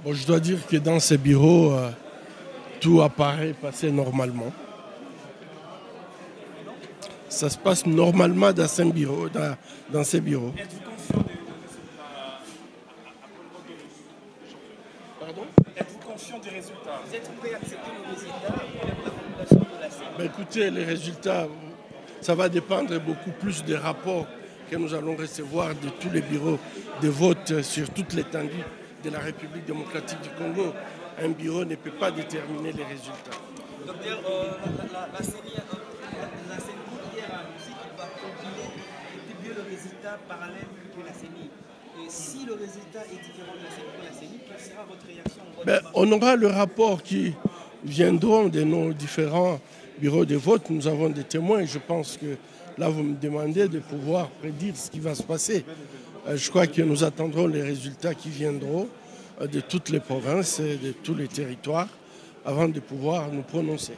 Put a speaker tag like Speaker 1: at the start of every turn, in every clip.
Speaker 1: Bon, je dois dire que dans ces bureaux, tout apparaît passer normalement. Ça se passe normalement dans ces bureaux. Pardon?
Speaker 2: Êtes-vous conscient des résultats? Vous êtes prêt à accepter le résultat et la population de la CENI?
Speaker 1: Ben écoutez, les résultats, ça va dépendre beaucoup plus des rapports que nous allons recevoir de tous les bureaux de vote sur toute l'étendue de la République démocratique du Congo. Un bureau ne peut pas déterminer les résultats.
Speaker 2: Docteur, la CENI hier a annoncé qu'il va publier le résultat parallèle que la CENI. Et si le résultat est différent de la CENI, quelle sera votre réaction?
Speaker 1: On aura le rapport qui viendront de nos différents bureaux de vote. Nous avons des témoins. Je pense que là, vous me demandez de pouvoir prédire ce qui va se passer. Je crois que nous attendrons les résultats qui viendront de toutes les provinces et de tous les territoires avant de pouvoir nous prononcer.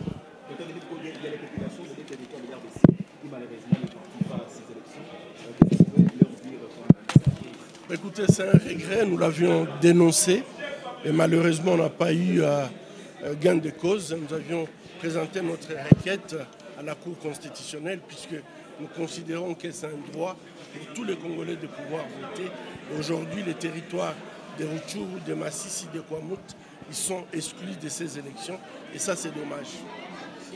Speaker 1: Écoutez, c'est un regret, nous l'avions dénoncé et malheureusement on n'a pas eu gain de cause. Nous avions présenté notre requête à la Cour constitutionnelle puisque nous considérons que c'est un droit pour tous les Congolais de pouvoir voter. Aujourd'hui, les territoires de Rutshuru, de Masisi, de Kwamut, ils sont exclus de ces élections et ça c'est dommage.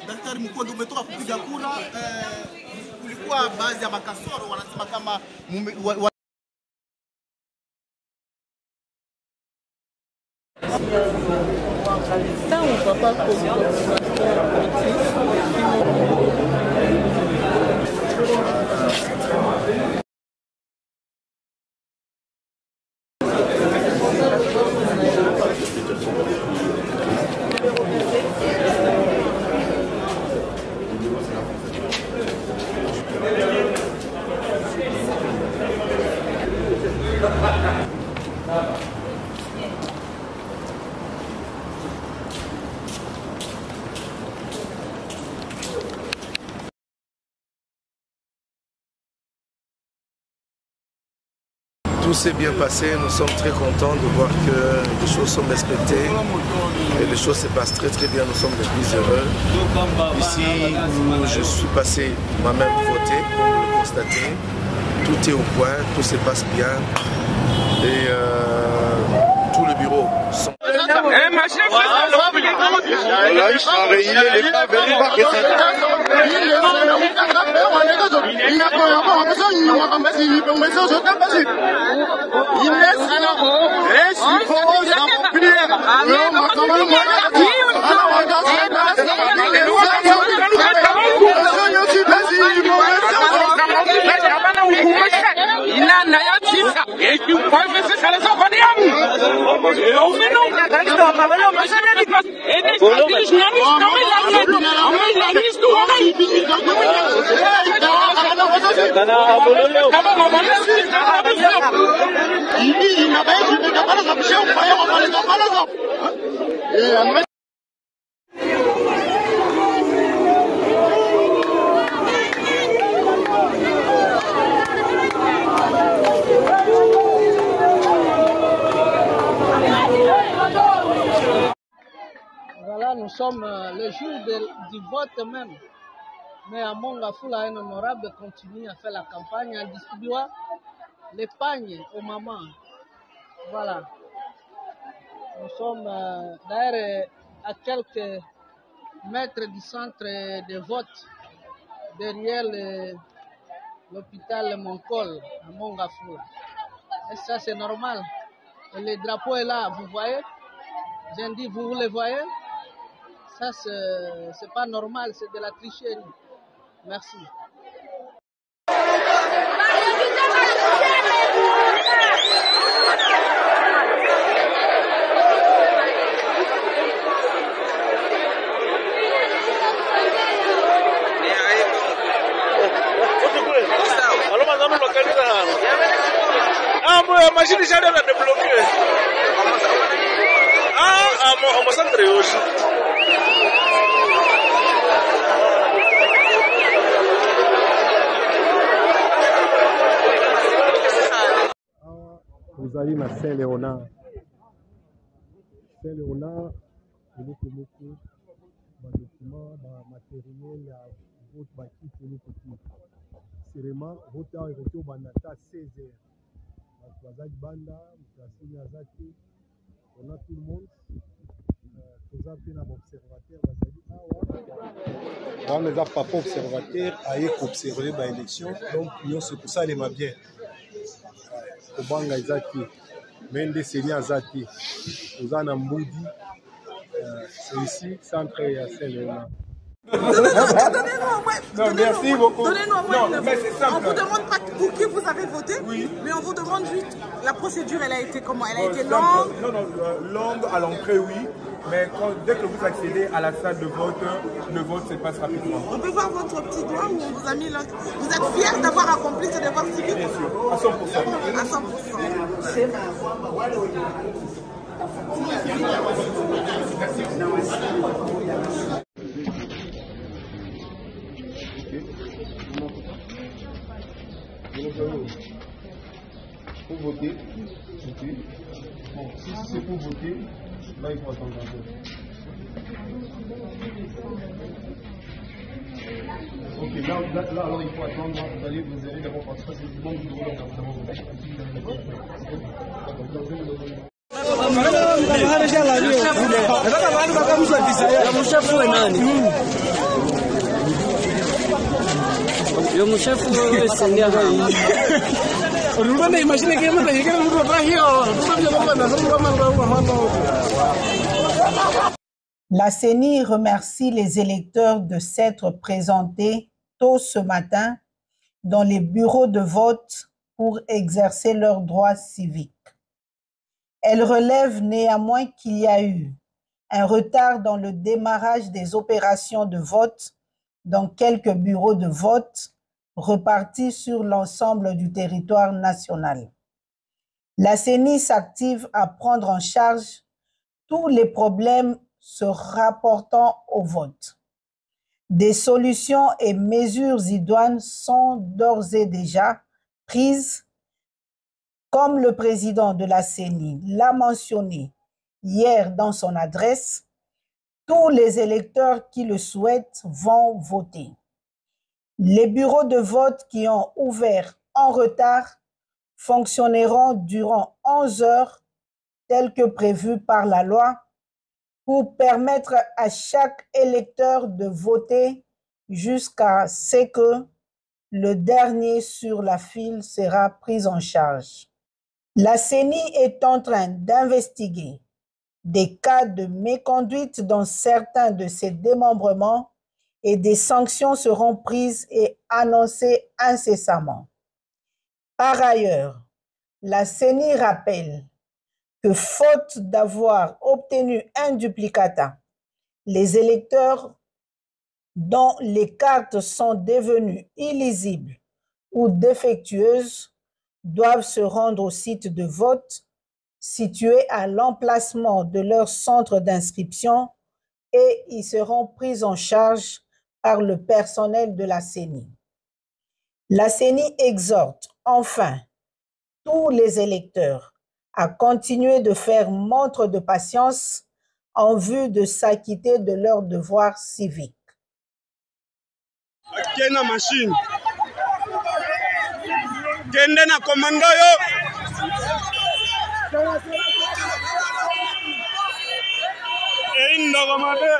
Speaker 3: Daktari Mukondo, umetoka kupiga kura, kulikuwa baadhi ya makasoro wanasema kama
Speaker 4: Tout s'est bien passé, nous sommes très contents de voir que les choses sont respectées et les choses se passent très bien, nous sommes les plus heureux. Ici où je suis passé moi-même voter, comme vous le constatez, tout est au point, tout se passe bien et tous les bureaux sont...
Speaker 5: Voilà, nous sommes le jour du vote même. Mais à Mongafula, un honorable continue à faire la campagne en distribuant les pagnes aux mamans. Voilà. Nous sommes d'ailleurs à quelques mètres du centre de vote, derrière l'hôpital Moncol à Mongafula. Et ça, c'est normal. Et le drapeau est là, vous voyez? J'ai dit, vous le voyez? Ça, c'est pas normal, c'est de la tricherie. Merci.
Speaker 6: Machine já deve desbloquear. A centre hoje.
Speaker 7: tozali na Saint-Léonard. Saint-Léonard, eloko moko badocument bamatériel ya vote bakiti eloko te. Sérieusement, vote awa ekoki obanda ata 16h. Bato baza libanda, moto asili aza te. On a tout le monde. Toza mpe na baobservateur bazali awa. Wana eza papa observateur aye koobserve baélection, donc nyonso ekosalema bien. Kobanga eza te, me nde seni aza te. Toza na Mbudi, c'est ici, centre ya Saint-Léonard.
Speaker 8: Donnez-nous
Speaker 7: merci beaucoup.
Speaker 8: Donnez-nous au moins
Speaker 7: non, mais c'est simple.
Speaker 8: On vous demande pas pour qui vous avez voté,
Speaker 7: oui.
Speaker 8: Mais on vous demande juste la procédure, elle a été comment? Elle a été longue?
Speaker 7: Non, longue à l'entrée, oui. Mais dès que vous accédez à la salle de vote, le vote se passe rapidement.
Speaker 8: On peut voir votre petit doigt où on vous a mis là. Vous êtes fier d'avoir accompli ce devoir civique?
Speaker 7: Bien sûr, à 100%.
Speaker 8: À 100%.
Speaker 7: Pour voter, ok. Bon, si c'est pour voter, là il faut attendre un peu. Ok, là alors il faut attendre, vous allez d'abord parce que c'est du bon bureau là.
Speaker 5: La CENI remercie les électeurs de s'être présentés tôt ce matin dans les bureaux de vote pour exercer leurs droits civiques. Elle relève néanmoins qu'il y a eu un retard dans le démarrage des opérations de vote dans quelques bureaux de vote repartis sur l'ensemble du territoire national. La CENI s'active à prendre en charge tous les problèmes se rapportant au vote. Des solutions et mesures idoines sont d'ores et déjà prises, comme le président de la CENI l'a mentionné hier dans son adresse. Tous les électeurs qui le souhaitent vont voter. Les bureaux de vote qui ont ouvert en retard fonctionneront durant 11 heures, tel que prévu par la loi, pour permettre à chaque électeur de voter jusqu'à ce que le dernier sur la file sera pris en charge. La CENI est en train d'investiguer des cas de méconduite dans certains de ses démembrements et des sanctions seront prises et annoncées incessamment. Par ailleurs, la CENI rappelle que faute d'avoir obtenu un duplicata, les électeurs dont les cartes sont devenues illisibles ou défectueuses doivent se rendre au site de vote situé à l'emplacement de leur centre d'inscription et ils seront pris en charge par le personnel de la CENI. La CENI exhorte enfin tous les électeurs à continuer de faire montre de patience en vue de s'acquitter de leurs devoirs civiques.
Speaker 6: Kena machine. Kende na commando yo. Indo komade.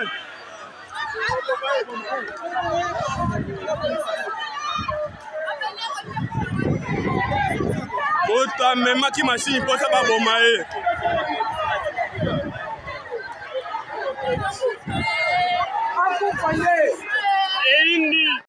Speaker 6: Ota memaki machine posa ba bomae.